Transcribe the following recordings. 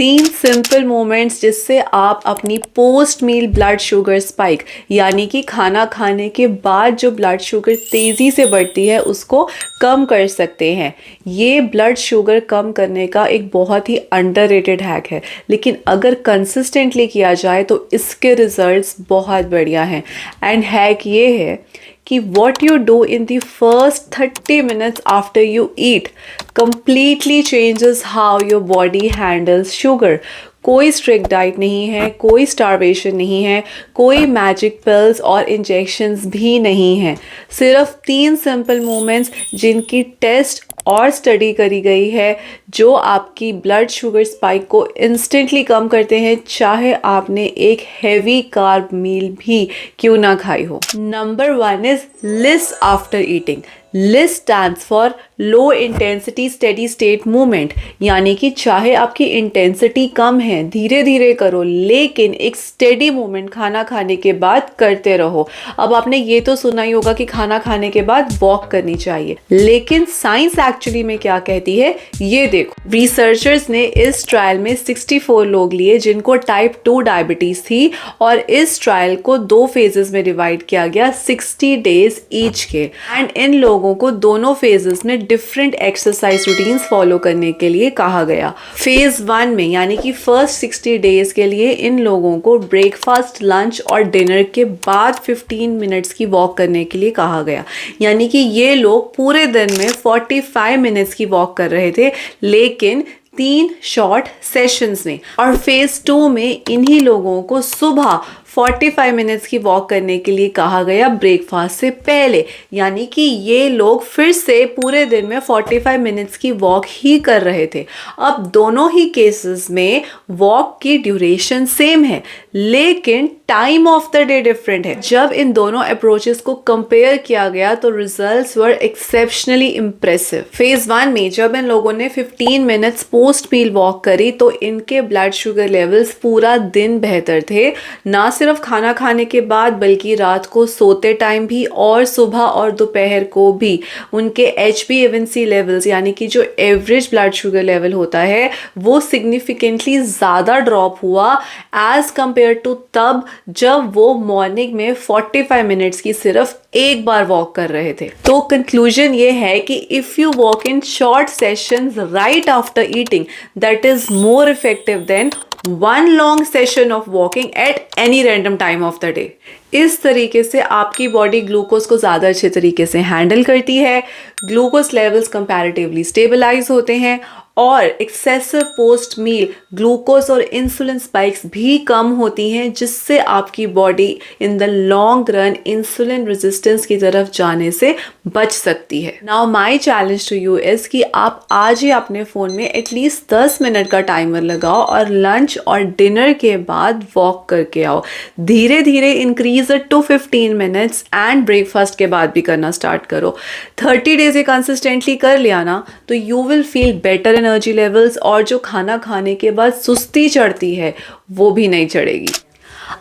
3 simple moments जिससे आप अपनी पोस्ट मील ब्लड शुगर स्पाइक यानी कि खाना खाने के बाद जो ब्लड शुगर तेज़ी से बढ़ती है उसको कम कर सकते हैं। ये ब्लड शुगर कम करने का एक बहुत ही अंडररेटेड हैक है, लेकिन अगर कंसिस्टेंटली किया जाए तो इसके रिजल्ट्स बहुत बढ़िया हैं। एंड हैक ये है कि what you do in the first 30 minutes after you eat completely changes how your body handles sugar। कोई स्ट्रिक्ट डाइट नहीं है, कोई स्टारवेशन नहीं है, कोई मैजिक पिल्स और इंजेक्शंस भी नहीं है। सिर्फ 3 सिंपल मूवमेंट्स जिनकी टेस्ट और स्टडी करी गई है जो आपकी ब्लड शुगर स्पाइक को इंस्टेंटली कम करते हैं, चाहे आपने एक हैवी कार्ब मील भी क्यों ना खाई हो। Number 1 is list after eating. List stands for low intensity steady state movement, यानी कि चाहे आपकी इंटेंसिटी कम है, धीरे धीरे करो, लेकिन एक स्टेडी मूवमेंट खाना खाने के बाद करते रहो। अब आपने ये तो सुना ही होगा कि खाना खाने के बाद वॉक करनी चाहिए, लेकिन साइंस एक्चुअली में क्या कहती है ये देखो। रिसर्चर्स ने इस ट्रायल में 64 लोग लिए जिनको टाइप 2 डायबिटीज थी और इस ट्रायल को 2 फेजेस में डिवाइड किया गया 60 डेज ईच के। एंड इन लोगों को दोनों फेजेस में डिफरेंट एक्सरसाइज रूटीन्स फॉलो करने के लिए कहा गया। फेज 1 में यानी कि फर्स्ट 60 डेज के लिए इन लोगों को ब्रेकफास्ट, लंच और डिनर के बाद 15 मिनट्स की वॉक करने के लिए कहा गया, यानी कि ये लोग पूरे दिन में 45 मिनट्स की वॉक कर रहे थे, लेकिन 3 शॉर्ट सेशंस में। और फेज 2 में इन्हीं लोगों को सुबह 45 मिनट्स की वॉक करने के लिए कहा गया ब्रेकफास्ट से पहले, यानी कि ये लोग फिर से पूरे दिन में 45 मिनट्स की वॉक ही कर रहे थे। अब दोनों ही केसेस में वॉक की ड्यूरेशन सेम है, लेकिन time of the day different है। जब इन दोनों अप्रोचेस को कंपेयर किया गया तो results were exceptionally impressive. Phase 1 में जब इन लोगों ने 15 मिनट्स पोस्ट मील वॉक करी तो इनके ब्लड शुगर लेवल्स पूरा दिन बेहतर थे, ना सिर्फ खाना खाने के बाद बल्कि रात को सोते टाइम भी और सुबह और दोपहर को भी। उनके HbA1c लेवल्स यानी कि जो एवरेज ब्लड शुगर लेवल होता है वो सिग्निफिकेंटली ज़्यादा ड्रॉप हुआ एज कंपेयर टू तब जब वो मॉर्निंग में 45 मिनट्स की सिर्फ एक बार वॉक कर रहे थे। तो कंक्लूजन ये है कि if you walk in short sessions right after eating, that is more effective than one long session of walking at any random time of the day। इस तरीके से आपकी बॉडी ग्लूकोज को ज़्यादा अच्छे तरीके से हैंडल करती है, ग्लूकोज लेवल्स कंपैरेटिवली स्टेबलाइज होते हैं और एक्सेसिव पोस्ट मील ग्लूकोज और इंसुलिन स्पाइक्स भी कम होती हैं, जिससे आपकी body in the long run insulin resistance की तरफ जाने से बच सकती है। Now my challenge to you is कि आप आज ही अपने फ़ोन में एटलीस्ट 10 मिनट का टाइमर लगाओ और लंच और डिनर के बाद वॉक करके आओ। धीरे धीरे increase it to 15 minutes and breakfast के बाद भी करना स्टार्ट करो। 30 डेज ये कंसिस्टेंटली कर लिया ना तो you will feel better energy levels, और जो खाना खाने के बाद सुस्ती चढ़ती है वो भी नहीं चढ़ेगी।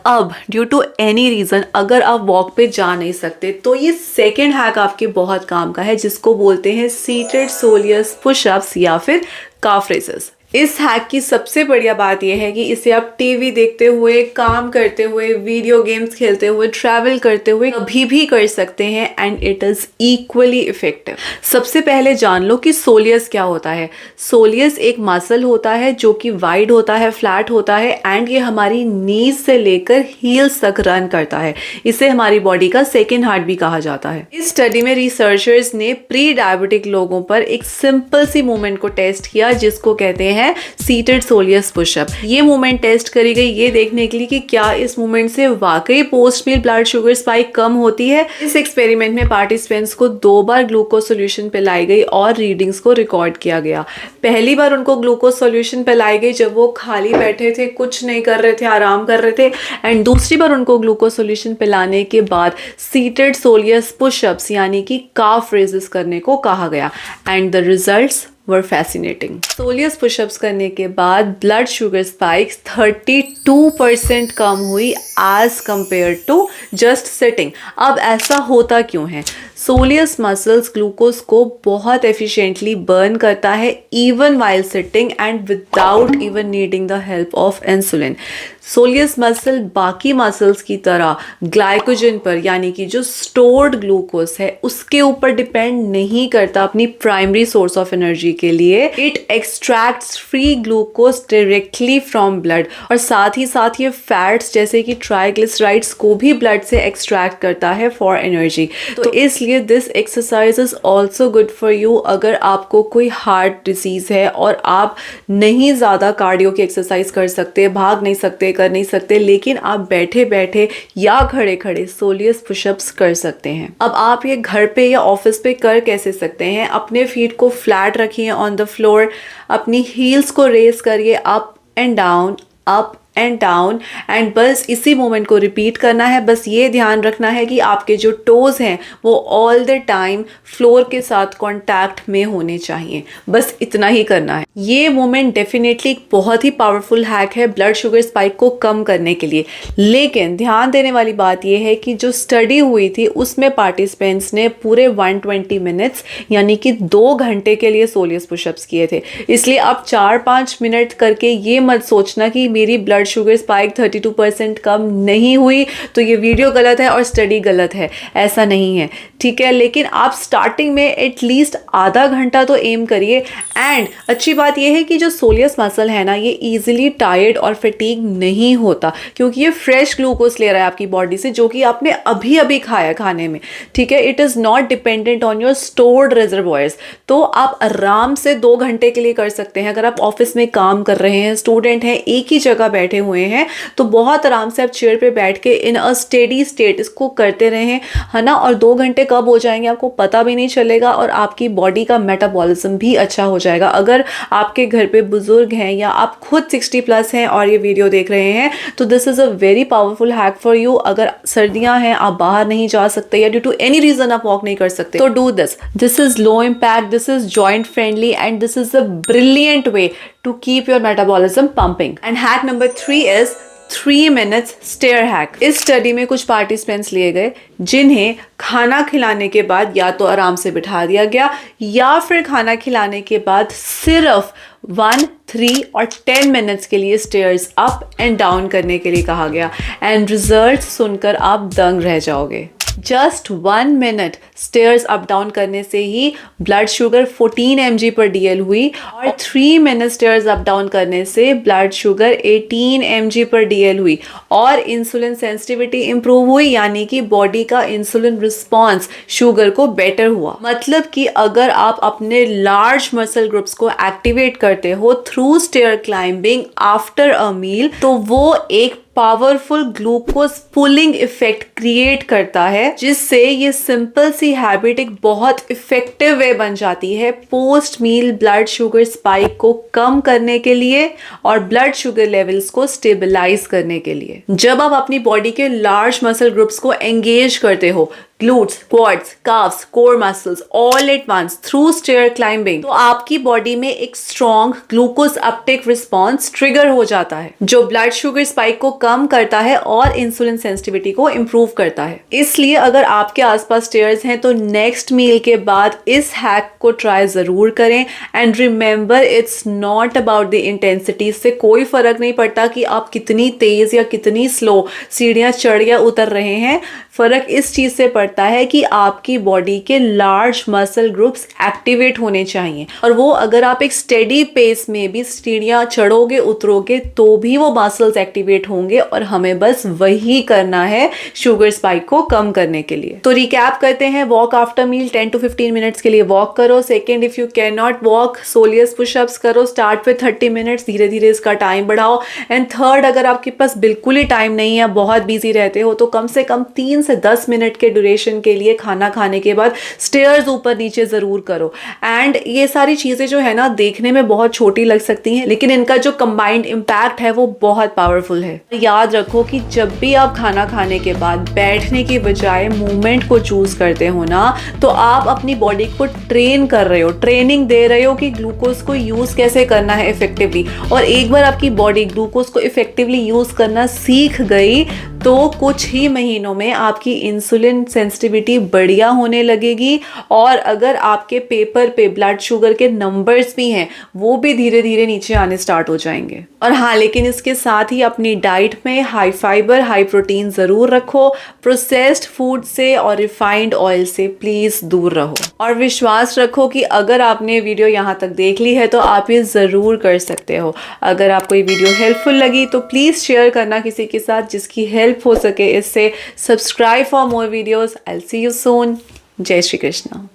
अब ड्यू टू एनी रीज़न अगर आप वॉक पे जा नहीं सकते तो ये सेकेंड हैक आपके बहुत काम का है, जिसको बोलते हैं सीटेड सोलियस पुशअप्स या फिर काफ रेजेस। इस हैक की सबसे बढ़िया बात यह है कि इसे आप टीवी देखते हुए, काम करते हुए, वीडियो गेम्स खेलते हुए, ट्रैवल करते हुए कभी भी कर सकते हैं and it is equally effective. सबसे पहले जान लो कि सोलियस क्या होता है। सोलियस एक मसल होता है जो कि वाइड होता है, फ्लैट होता है एंड ये हमारी नीज से लेकर हील्स तक रन करता है। इसे हमारी बॉडी का सेकेंड हार्ट भी कहा जाता है। इस स्टडी में रिसर्चर्स ने प्री डायबिटिक लोगों पर एक सिंपल सी मूवमेंट को टेस्ट किया जिसको कहते हैं सीटेड सोलियस पुशअप। ये मूवमेंट टेस्ट करी गई ये देखने के लिए कि क्या इस मूवमेंट से वाकई पोस्ट मील ब्लड शुगर स्पाइक कम होती है। इस एक्सपेरिमेंट में पार्टिसिपेंट्स को 2 बार ग्लूकोज सॉल्यूशन पिलाई गई और रीडिंग्स को रिकॉर्ड किया गया। पहली बार उनको ग्लूकोज सॉल्यूशन पिलाई गई जब वो खाली बैठे थे, कुछ नहीं कर रहे थे, आराम कर रहे थे, एंड दूसरी बार उनको ग्लूकोज सॉल्यूशन पिलाने के बाद सीटेड सोलियस पुशअप्स यानी कि काफ रेजेस करने को कहा गया and the results were fascinating. Soleus pushups करने के बाद ब्लड शुगर स्पाइक्स 32% कम हुई as compared to just sitting. अब ऐसा होता क्यों है? सोलियस मसल्स ग्लूकोज को बहुत एफिशिएंटली बर्न करता है even while sitting and without even needing the help of insulin. Soleus muscle बाकी मसल्स की तरह ग्लाइकोजन पर, यानी कि जो स्टोर्ड ग्लूकोज है उसके ऊपर डिपेंड नहीं करता अपनी प्राइमरी सोर्स ऑफ एनर्जी के लिए। It extracts free glucose directly from blood, और साथ ही साथ ये फैट्स जैसे कि ट्राइग्लिसराइड्स को भी ब्लड से एक्सट्रैक्ट करता है फॉर एनर्जी। तो इसलिए this exercise is also good for you अगर आपको कोई हार्ट डिजीज है और आप नहीं ज़्यादा कार्डियो की एक्सरसाइज कर सकते, भाग नहीं सकते, कर नहीं सकते, लेकिन आप बैठे बैठे या खड़े खड़े सोलियस पुशअप्स कर सकते हैं। अब आप ये घर पे या ऑफिस पे कर कैसे सकते हैं? अपने फीट को फ्लैट रखिए ऑन द फ्लोर, अपनी हील्स को रेस करिए up and down, up and down, and बस इसी मोमेंट को रिपीट करना है। बस ये ध्यान रखना है कि आपके जो टोज हैं वो ऑल द टाइम फ्लोर के साथ कांटेक्ट में होने चाहिए, बस इतना ही करना है। ये मोमेंट डेफिनेटली एक बहुत ही पावरफुल हैक है ब्लड शुगर स्पाइक को कम करने के लिए। लेकिन ध्यान देने वाली बात यह है कि जो स्टडी हुई थी उसमें पार्टिसिपेंट्स ने पूरे 120 मिनट्स यानी कि 2 घंटे के लिए सोलियस पुशअप्स किए थे। इसलिए आप 4-5 मिनट करके ये मत सोचना कि मेरी ब्लड शुगर स्पाइक 32% कम नहीं हुई तो ये वीडियो गलत है और स्टडी गलत है, ऐसा नहीं है, ठीक है। लेकिन आप स्टार्टिंग में एटलीस्ट आधा घंटा तो एम करिए। एंड अच्छी बात यह है कि जो सोलियस मसल है ना, ये इजीली टायर्ड और फटीग नहीं होता क्योंकि ये फ्रेश ग्लूकोज ले रहा है आपकी बॉडी से, जो कि आपने अभी अभी खाया खाने में, ठीक है। It is not dependent on your stored reservoirs. तो आप आराम से 2 घंटे के लिए कर सकते हैं। अगर आप ऑफिस में काम कर रहे हैं, स्टूडेंट हैं, एक ही जगह बैठे हुए हैं, तो बहुत आराम से आप चेयर पे बैठ के इन अ स्टेडी स्टेट इसको करते रहें, है ना। और 2 घंटे कब हो जाएंगे आपको पता भी नहीं चलेगा और आपकी बॉडी का मेटाबॉलिज्म भी अच्छा हो जाएगा। अगर आपके घर पे बुजुर्ग हैं या आप खुद 60+ हैं और ये वीडियो देख रहे हैं तो this is a very powerful hack for you. अगर सर्दियां हैं, आप बाहर नहीं जा सकते या ड्यू टू एनी रीजन आप वॉक नहीं कर सकते, तो do this. This is low impact, this is joint friendly and this is a brilliant way to keep your metabolism pumping. And hack number 3 is 3 minutes stair hack। इस study में कुछ participants लिए गए जिन्हें खाना खिलाने के बाद या तो आराम से बिठा दिया गया या फिर खाना खिलाने के बाद सिर्फ 1, 3 और 10 मिनट्स के लिए स्टेयर्स अप एंड डाउन करने के लिए कहा गया। एंड रिजल्ट सुनकर आप दंग रह जाओगे। Just 1 minute stairs up down करने से ही ब्लड शुगर 14 mg पर DL हुई और 3 मिनट स्टेयर्स अप डाउन करने से ब्लड शुगर 18 mg पर DL हुई और इंसुलिन सेंसिटिविटी इंप्रूव हुई, यानी कि बॉडी का इंसुलिन रिस्पॉन्स शुगर को बेटर हुआ। मतलब कि अगर आप अपने लार्ज मसल ग्रुप्स को एक्टिवेट करते हो through stair climbing after a meal, तो वो एक powerful glucose pulling effect create करता है, जिससे ये सिंपल सी हैबिट एक बहुत इफेक्टिव वे बन जाती है पोस्ट मील ब्लड शुगर स्पाइक को कम करने के लिए और ब्लड शुगर लेवल्स को स्टेबलाइज करने के लिए। जब आप अपनी बॉडी के लार्ज मसल ग्रुप्स को एंगेज करते हो, glutes, quads, calves, core muscles all at once through stair climbing, तो आपकी बॉडी में एक strong glucose Uptake response trigger हो जाता है जो ब्लड शुगर स्पाइक को कम करता है और इंसुलिन सेंसिटिविटी को इंप्रूव करता है। इसलिए अगर आपके आसपास स्टेयर्स हैं तो नेक्स्ट मील के बाद इस हैक को ट्राई जरूर करें। And remember, it's not about the intensity. इससे कोई फर्क नहीं पड़ता कि आप कितनी तेज या कितनी स्लो सीढ़ियां चढ़ या उतर रहे हैं, फर्क इस चीज से पड़ता है कि आपकी बॉडी के लार्ज मसल ग्रुप्स एक्टिवेट होने चाहिए। और वो अगर आप एक स्टेडी पेस में भी सीढ़ियां चढ़ोगे उतरोगे तो भी वो मसल्स एक्टिवेट होंगे और हमें बस वही करना है शुगर स्पाइक को कम करने के लिए। तो रिकैप करते हैं, walk after meal 10 to 15 minutes के लिए वॉक करो। Second, if you can not walk, soleus pushups करो। स्टार्ट विद 30 मिनट्स, धीरे धीरे इसका टाइम बढ़ाओ। एंड थर्ड, अगर आपके पास बिल्कुल ही टाइम नहीं है, बहुत बिजी रहते हो, तो कम से कम 3 से 10 मिनट के ड्यूरेशन सर्कुलेशन के लिए खाना खाने के बाद स्टेयर्स ऊपर नीचे ज़रूर करो। एंड ये सारी चीज़ें जो है ना देखने में बहुत छोटी लग सकती हैं, लेकिन इनका जो कंबाइंड इम्पैक्ट है वो बहुत पावरफुल है। याद रखो कि जब भी आप खाना खाने के बाद बैठने की बजाय मूवमेंट को चूज करते हो ना, तो आप अपनी बॉडी को ट्रेन कर रहे हो, ट्रेनिंग दे रहे हो कि ग्लूकोज को यूज कैसे करना है इफेक्टिवली। और एक बार आपकी बॉडी ग्लूकोज को इफेक्टिवली यूज करना सीख गई तो कुछ ही महीनों में आपकी इंसुलिन सेंसिटिविटी बढ़िया होने लगेगी। और अगर आपके पेपर पे ब्लड शुगर के नंबर्स भी हैं वो भी धीरे धीरे नीचे आने स्टार्ट हो जाएंगे। और हाँ, लेकिन इसके साथ ही अपनी डाइट में हाई फाइबर हाई प्रोटीन ज़रूर रखो। प्रोसेस्ड फूड से और रिफाइंड ऑयल से प्लीज़ दूर रहो। और विश्वास रखो कि अगर आपने वीडियो यहाँ तक देख ली है तो आप ये ज़रूर कर सकते हो। अगर आपको ये वीडियो हेल्पफुल लगी तो प्लीज़ शेयर करना किसी के साथ जिसकी हेल्प हो सके इससे। Subscribe for more videos. I will see you soon. जय श्री कृष्णा।